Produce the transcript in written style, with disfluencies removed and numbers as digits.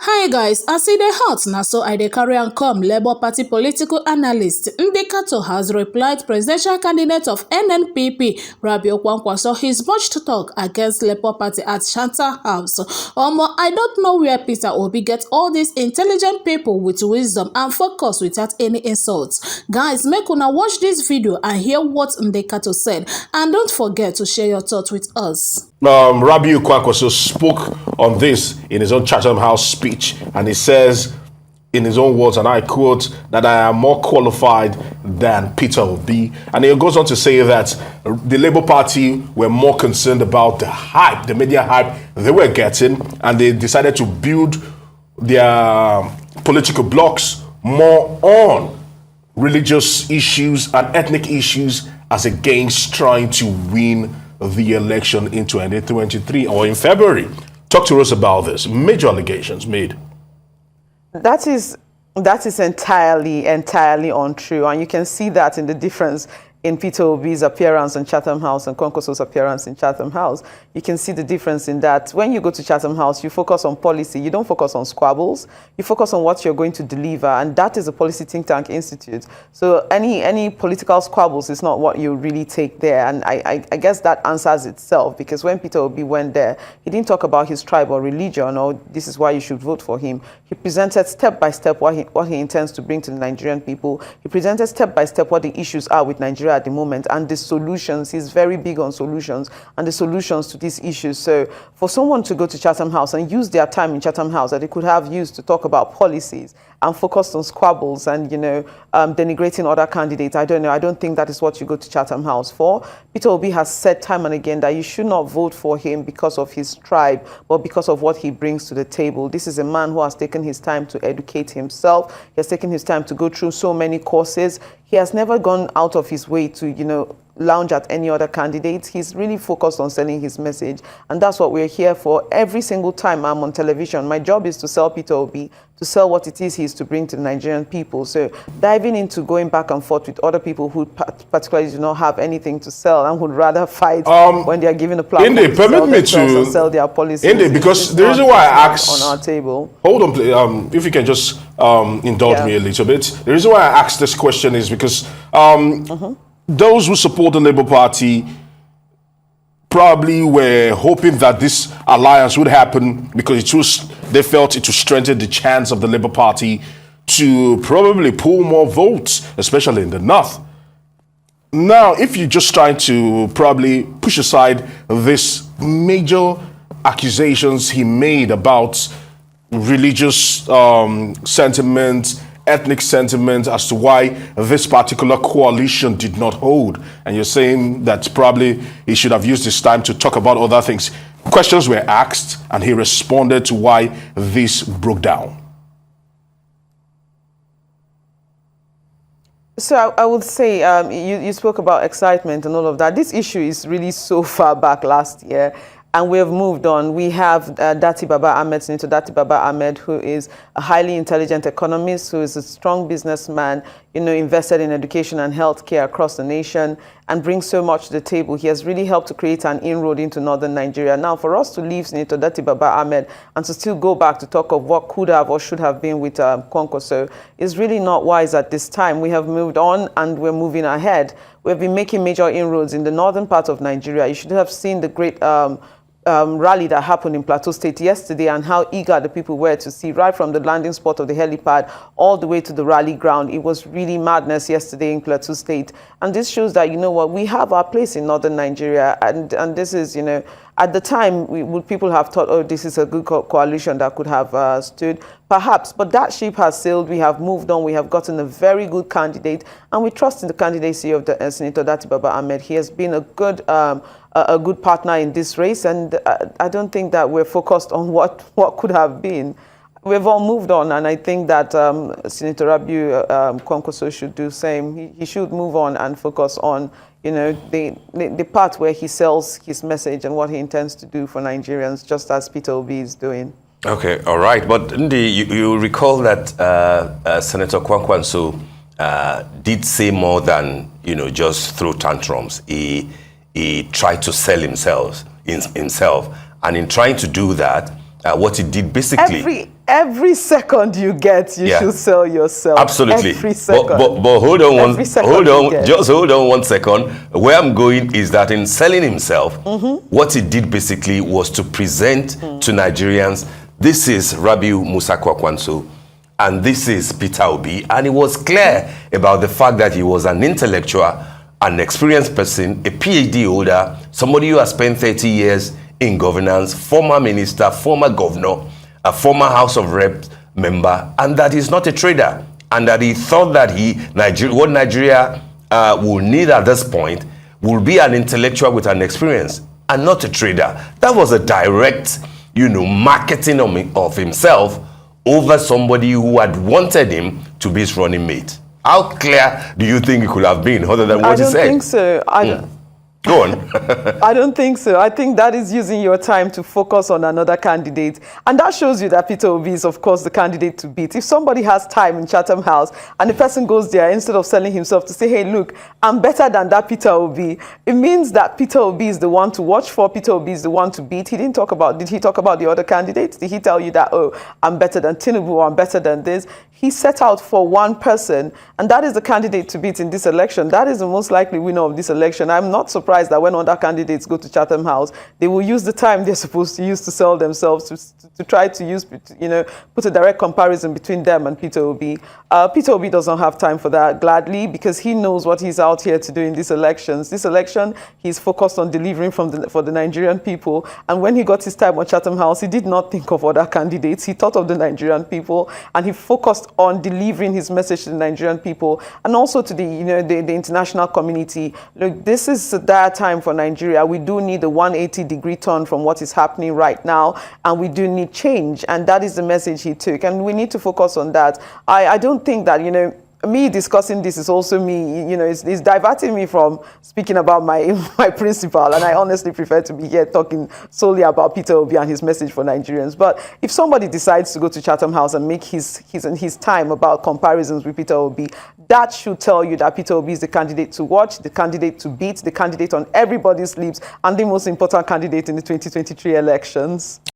Hi guys, as e dey hot na so I dey carry am come. Labour Party political analyst Kato has replied presidential candidate of NNPP Kwankwanso his botched talk against Labour Party at Chatham House. I don't know where Peter Obi get all these intelligent people with wisdom and focus without any insults. Guys, make una watch this video and hear what Kato said, and don't forget to share your thoughts with us. Kwankwanso spoke on this in his own Chatham House speech, and he says, in his own words, and I quote, that I am more qualified than Peter Obi. And he goes on to say that the Labour Party were more concerned about the hype, the media hype they were getting, and they decided to build their political blocks more on religious issues and ethnic issues as against trying to win the election in 2023 or in February. Talk to us about this. Major allegations made. That is entirely untrue, and you can see that in the difference in Peter Obi's appearance in Chatham House and Kwankwanso's appearance in Chatham House. You can see the difference in that when you go to Chatham House, you focus on policy. You don't focus on squabbles. You focus on what you're going to deliver, and that is a policy think tank institute. So any political squabbles is not what you really take there, and I guess that answers itself, because when Peter Obi went there, he didn't talk about his tribe or religion or this is why you should vote for him. He presented step by step what he intends to bring to the Nigerian people. He presented step by step what the issues are with Nigeria at the moment and the solutions. He's very big on solutions and the solutions to these issues. So for someone to go to Chatham House and use their time in Chatham House that they could have used to talk about policies and focused on squabbles and, denigrating other candidates, I don't think that is what you go to Chatham House for. Peter Obi has said time and again that you should not vote for him because of his tribe, but because of what he brings to the table. This is a man who has taken his time to educate himself. He has taken his time to go through so many courses. He has never gone out of his way to, lounge at any other candidate. He's really focused on selling his message, and that's what we're here for. Every single time I'm on television, my job is to sell Peter Obi, to sell what it is he's to bring to the Nigerian people. So diving into going back and forth with other people who particularly do not have anything to sell and would rather fight when they are given a platform to sell themselves and sell their policies. Because the reason why I asked on our table. Hold on, please. If you can just indulge me a little bit. The reason why I asked this question is because those who support the Labour Party probably were hoping that this alliance would happen because they felt it would strengthen the chance of the Labour Party to probably pull more votes, especially in the north. Now, if you're just trying to probably push aside this major accusations he made about religious sentiment, ethnic sentiment as to why this particular coalition did not hold, and you're saying that probably he should have used this time to talk about other things. Questions were asked and he responded to why this broke down. So I would say you spoke about excitement and all of that. This issue is really so far back last year, and we have moved on. We have Dati Baba Ahmed, Senator Dati Baba Ahmed, who is a highly intelligent economist, who is a strong businessman, invested in education and healthcare across the nation and brings so much to the table. He has really helped to create an inroad into northern Nigeria. Now, for us to leave Senator Dati Baba Ahmed and to still go back to talk of what could have or should have been with Kwankwanso is really not wise at this time. We have moved on and we're moving ahead. We've been making major inroads in the northern part of Nigeria. You should have seen the great rally that happened in Plateau State yesterday and how eager the people were to see, right from the landing spot of the helipad all the way to the rally ground. It was really madness yesterday in Plateau State. And this shows that, we have our place in northern Nigeria. And this is, at the time, people have thought, oh, this is a good coalition that could have stood, perhaps. But that ship has sailed. We have moved on. We have gotten a very good candidate. And we trust in the candidacy of the Senator Dati Baba Ahmed. He has been a good partner in this race, and I don't think that we're focused on what could have been. We've all moved on, and I think that Senator Kwankwanso should do the same. He should move on and focus on, the part where he sells his message and what he intends to do for Nigerians, just as Peter Obi is doing. Okay, all right. But Ndi, you recall that Senator Kwankwanso did say more than, just throw tantrums. He tried to sell himself, and in trying to do that, what he did basically every second you get, you should sell yourself. Absolutely. Every second. But hold on Just hold on 1 second. Where I'm going is that in selling himself, what he did basically was to present to Nigerians, this is Rabiu Musa Kwankwanso, and this is Peter Obi. And he was clear about the fact that he was an intellectual, an experienced person, a PhD holder, somebody who has spent 30 years in governance, former minister, former governor, a former House of Reps member, and that he's not a trader. And that he thought that what Nigeria will need at this point will be an intellectual with an experience and not a trader. That was a direct, marketing of himself over somebody who had wanted him to be his running mate. How clear do you think it could have been other than what he said? I don't think so. Go on. I don't think so. I think that is using your time to focus on another candidate. And that shows you that Peter Obi is, of course, the candidate to beat. If somebody has time in Chatham House and the person goes there, instead of selling himself to say, hey, look, I'm better than that Peter Obi, it means that Peter Obi is the one to watch for. Peter Obi is the one to beat. Did he talk about the other candidates? Did he tell you that, oh, I'm better than Tinubu or I'm better than this? He set out for one person, and that is the candidate to beat in this election. That is the most likely winner of this election. I'm not surprised that when other candidates go to Chatham House, they will use the time they're supposed to use to sell themselves, to try to use, put a direct comparison between them and Peter Obi. Peter Obi doesn't have time for that, gladly, because he knows what he's out here to do in these elections. This election, he's focused on delivering for the Nigerian people. And when he got his time on Chatham House, he did not think of other candidates. He thought of the Nigerian people, and he focused on delivering his message to the Nigerian people and also to the international community. Look, this is that time for Nigeria. We do need a 180-degree turn from what is happening right now, and we do need change. And that is the message he took. And we need to focus on that. I don't think that, me discussing this is also me, it's diverting me from speaking about my principal, and I honestly prefer to be here talking solely about Peter Obi and his message for Nigerians. But if somebody decides to go to Chatham House and make his time about comparisons with Peter Obi, that should tell you that Peter Obi is the candidate to watch, the candidate to beat, the candidate on everybody's lips, and the most important candidate in the 2023 elections.